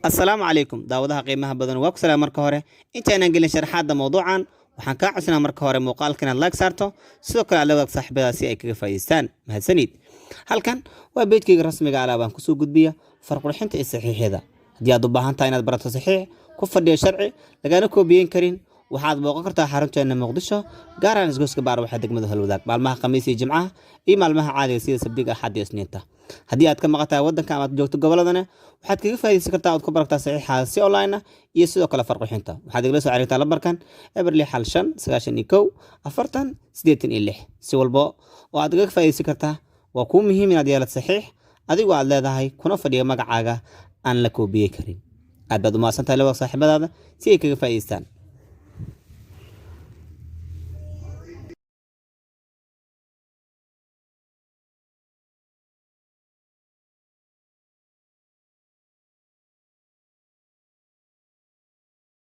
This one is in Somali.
السلام عليكم داودها قيمها بدن وك سلام marka hore intaana gelin sharaxaada mawduucan waxaan ka codsanaa marka hore muuqaalkan like saarto sidoo kale la wadaag saaxiibada si ay kaga faa'iideystaan mahadsanid halkan waa beedkayga rasmiga ah baan ku soo gudbiya farqulxinta ee saxiixyada hadii aad u baahan tahay inaad barato saxiix ku fadhiyo sharci lagana koobiyen karin waxaad booqan kartaa xarunteena Muqdisho gaar ahaan isgoyska baar waxa degmada Halwadaag maalmaha Khamiis iyo Jimcaha iyo maalmaha caadiga sida Sabtiga Axad iyo Isniinta hadii aad ka maqataa wadanka ama aad joogto goboladana waxaad kaga faa'iideysan kartaa oo ku baragtaa saxiixa si online ah iyo sidoo kale farqulxinta waxaad igala soo xiriirtaa lambarkan eberli xal 5 91 40 86 si walbo oo aad kaga faa'iideysan kartaa waa ku muhiim inaad yeelato saxiix adigoo aad leedahay kuna fadhiyo magacaaga aan la koobiyay karin aad baad u maasantahay laba saaxiibadaada si ay kaga faa'iideystaan